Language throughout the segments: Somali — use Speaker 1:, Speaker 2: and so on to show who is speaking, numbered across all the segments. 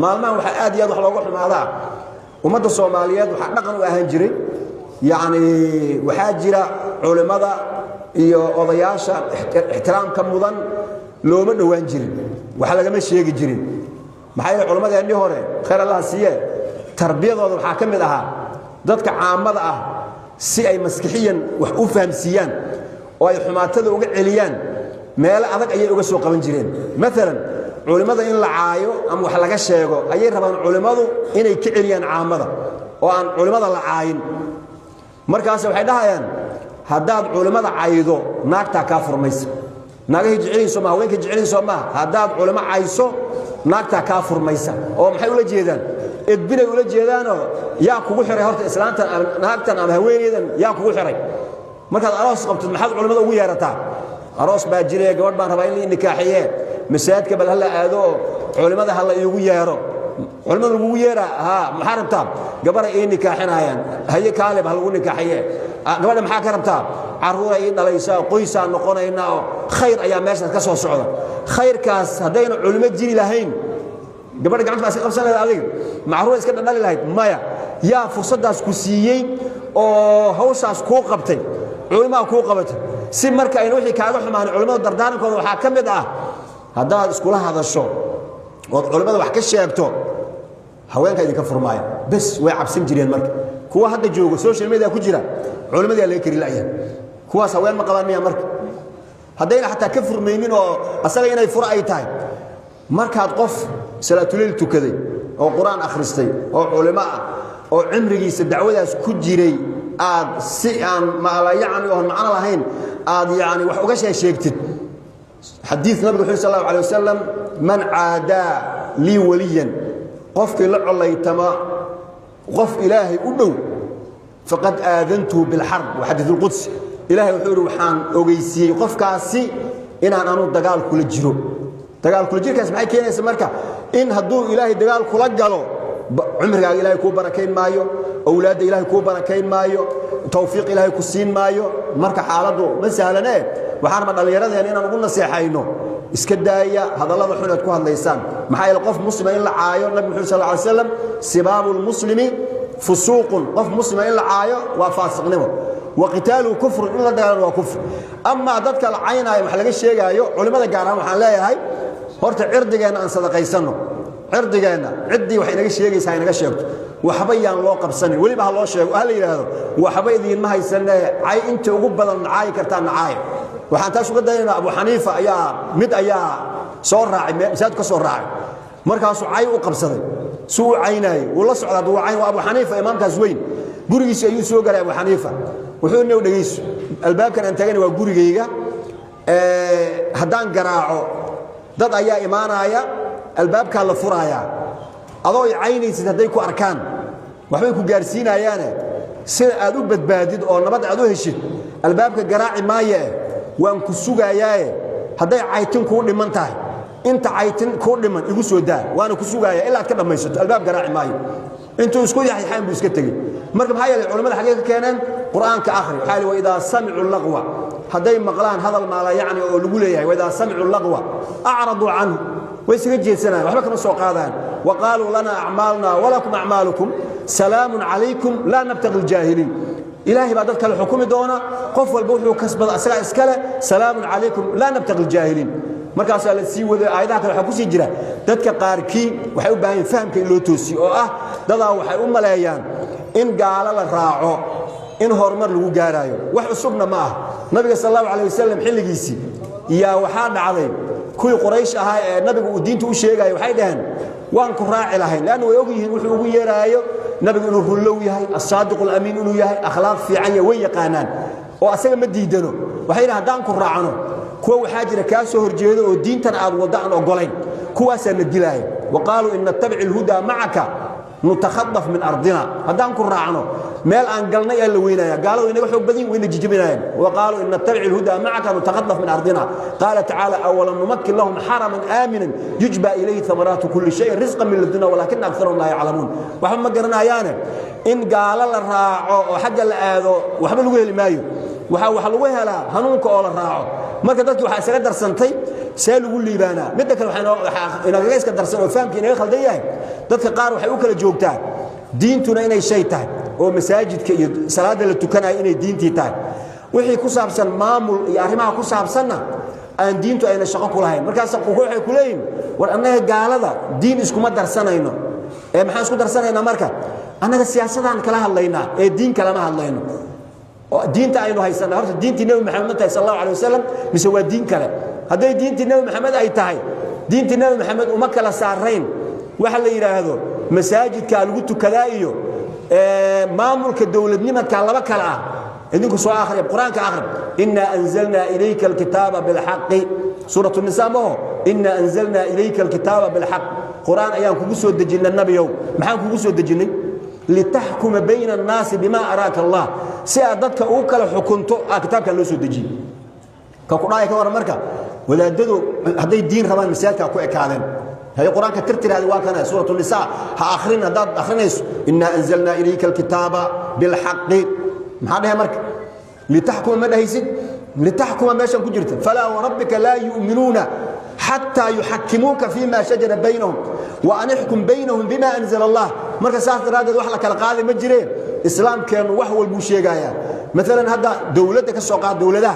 Speaker 1: maalmahan waxa aad iyo aad wax looga xumaadaa ummadda Soomaaliyeed waxa dhaqan u ahaan jiray waxa jira culimada iyo odayaasha ixtiraamka mudan looma dhawaan jirin waxa laga ma sheegi jirin maxay culimadeennii hore khayr Allah siiye tarbiyadooda waxa kamid ahaa dadka caamada ah si ay maskixiyan wax u fahamsiiyaan oo ay xumaatada uga celiyaan meel adag ayay uga soo qaban jireen mesela culimada in la caayo ama wax laga sheego ayay rabaan culimadu inay ka celiyaan caamada oo aan culimada la caayin markaas waxay dhahayaan hadaad culimada caaydo naagta ka furmaysa naagaha jiciliso ma haweenka jiciliso ma hadaad culimo caayso naagta ka furmaysa oo maxay ula jeedaan edbinay ula jeedaano yaa kugu xiray horta islaantan naagtan ama haweeneydan yaa kugu xiray markaad aroos qabtid maxaad culimada ugu yeerataa aroos baa jiray gabadh baan rabaa in la nikaaxiye masaajidka bal hal aado culimada hal iigu yeero culimada ugu yeera maxaa rabtaa gabar ay nikaaxinayaan haye kaalib hal ugu nikaaxiye gabadha maxaa ka rabtaa caruur ay dhalaysaa qoys aan noqonayna khayr ayaa meesha ka soo socda khayrkaas hadayna culimo jiri lahayn gabadha gacanta iska qabsanayda adiga macruur iska dhali lahayd maya yaa fursadaas ku siiyay oo hawshaas ku qabtay culimo ku qabatay si marka ay wixii kaaga xumaan culimada dardaarankooda waxa kamid ah hadaad isku la hadasho oo culimada wax ka sheegto haweenka idinka furmaaya bas way cabsan jireen marka kuwa hadda joogo social media ku jira culimada la kari laayeen kuwaas haween ma qabaan miya marka hadayna hatta ka furmaynin oo asaga inay fur ay tahay markaad qof salaatul tukaday oo quraan akhristay oo culimo ah oo cimrigiisa dacwadaas ku jiray aad si aan ma la yaani oo macna lahayn aad yaani wax uga sheegtid حديث النبي صلى الله عليه وسلم من عادى لي وليا قف لا عليتما قف إلهي أدو فقد آذنته بالحرب وحديث القدس إلهي وحور وحان أوغيسي قف كاسي إن أنا دقال كل جيرو دقال كل جيرو كاسمعي كينا يسمركا إن هدو إلهي دقال كل جالو عمرك إلهي كو بركين مايو أولاد إلهي كو بركين مايو توفيق إلهي كسين مايو مركا حالده مسهلنا waxaan ma dhalinyarada inaan ugu naseexayno iska daaya hadallada xun ee ku hadlaysaan maxay qof muslim in la caayo nabi muhammad sallallahu alayhi wasallam sibabul muslimi fusuqun qof muslim in la caayo waa faasiqnimo wa qitaalu kufr in la dagaalo waa kufr amma dadka la caynaayo wax laga sheegayo culimada gaar ahaan waxaan leeyahay horta cirdigeena aan sadaqaysano cirdigeena cidii wax inaga sheegaysaa inaga sheegto waxba yaan loo qabsanin waliba loo sheego hal yiraahdo waxba idin ma haysanay ay inta ugu badan caay kartaan caay waxaan taas uga daynaa Abu Hanifa ayaa soo raacay masaajid ka soo raacay markaas uu ay u qabsaday suu caynay uu la socdaa uu cayn Abu Hanifa imaamkaas weyn gurigiisa ayuu soo galay Abu Hanifa wuxuu inuu dhageyso albaabkan aan tagay waa gurigeyga hadaan garaaco dad ayaa imaanaya albaabka la furaaya adoo caynaysid haday ku arkaan waxbay ku gaarsiinayaan sida aad u badbaadid oo nabad aad u heshid albaabka garaaci maaye waan ku sugaayay haday caytin ku dhiman tahay inta caytin ku dhiman igu soo daa waan ku sugaayay ilaa ka dhamaysato albaab garaaci maayo intuu isku yahay xaan buu iska tagay marka maxay yeelay culimada xagee ka keeneen quraanka akhri xaali wa idaa sami'u lagwa haday maqlaan hadal ma la yaani oo lagu leeyahay wa idaa sami'u lagwa a'radu anhu way isaga jeesanayaan waxba kama soo qaadaan wa qaalu lana a'malna wa lakum a'malukum salaamun alaykum la nabtaghi al-jahilin إلهي بعد ذلك الحكومة دونا قف والبوح كسب أسرع إسكالة سلام عليكم لا نبتغي الجاهلين مركز على السي وذا عيدات الحكومة سجرة ذاتك قاركي وحيو باين فهم كيلو توسي أو ذا وحيو ملايان إن قال الراعو إن هرمر له جارايو وحسبنا معه النبي صلى الله عليه وسلم حل جيسي يا وحان عليه كل قريش هاي النبي ودين توشيء جاي وحيدهن وانكم راعي لهين لأنه يوجيه وحيو جارايو نبي إنه رلوي هاي الصادق الأمين إنه يهاي أخلاق في عنيا ويقانان وأسأل مديدنه وحين هدانكم راعنه كوا حاجة كاسه رجيله والدين تنعاد وضعنا وقلين كوا سندلاي وقالوا إن نتبع الهدى معك نتخطف من أرضنا هدانكم راعنه مال أنقلنا يا وينايا قالوا إن وحب بدين وين جيبناهم وقالوا إن نتبع الهدى معك نتخطف من أرضنا قال تعالى أولا نمكن لهم حرما آمنا يجبى إليه ثمرات كل شيء رزقا من لدنا ولكن أكثرهم لا يعلمون وحما قرنا يانا إن قال الراعو وحق الآذو وحمل ويل مايو وحل ويهلا هنونك أول الراعو ما كدرت وحا سنة درسنتي سالو لي بانا مدك إن جايز كدرسن وفهم كي نيخل دياه dadka qaar waxay u kala joogtaa diintuna inay shay tahay oo masaajidka iyo salaada la tukanayo inay diintii tahay wixii ku saabsan maamul iyo arrimaha ku saabsanna aan diintu ayna shaqo ku lahayn markaas waxay ku leeyihiin war annaga gaalada diin iskuma darsanayno maxaan isku darsanaynaa marka annaga siyaasadaan kala hadlaynaa diin kalama hadlayno diinta aynu haysanaa horta diintii nabi maxamed tahay sallallahu alayhi wasallam mise waa diin kale haday diintii nabi maxamed ay tahay diintii nabi maxamed uma kala saarayn waxa la yiraahdo masaajidka lagu tukadaa iyo maamulka dawladnimadka laba kala ah idinku soo akhriyo quraanka akhri inna anzalna ilayka alkitaba bil haqqi suratu an-nisa inna anzalna ilayka alkitaba bil haqq quraan ayaan kugu soo dejinay nabiyow maxaan kugu soo dejinay litahkuma bayna an-nas bima araka Allah si dadka uu kala xukunto kitaabka loo soo dejiyo ka ku dhaay ka war marka walaadadu haday diin rabaan misalka ku ekaadeen هي قرآن كترتر هذه واقعنا سورة النساء هآخرين هذا آخرين إنا أنزلنا إليك الكتاب بالحق محادها مرك لتحكم ماذا هيسد لتحكم ما شان كجرت فلا وربك لا يؤمنون حتى يحكموك فيما شجر بينهم وأن يحكم بينهم بما أنزل الله مرك ساعة هذا وحلك القاضي مجرين إسلام كان وحو البوشيقايا مثلا هذا دولتك السوقات دولة ده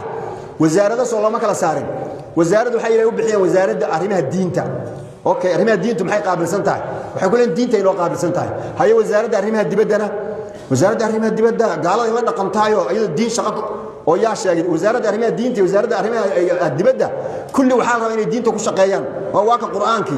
Speaker 1: وزارة صلى الله عليه وسلم وزارة حي يوبحيا وزارة أرمها الدين تا اوكي ارمها دينته maxay qaabilsan tahay waxay ku leen diinta inoo qaabilsan tahay haye wasaaradda arrimaha dibadda wasaaradda arrimaha dibadda gaalada la dhaqantaayo ayada diin shaqo oo yaa sheegay wasaaradda arrimaha diinta wasaaradda arrimaha dibadda kulli waxa la rabaa inay diinta ku shaqeeyaan waa ka quraanki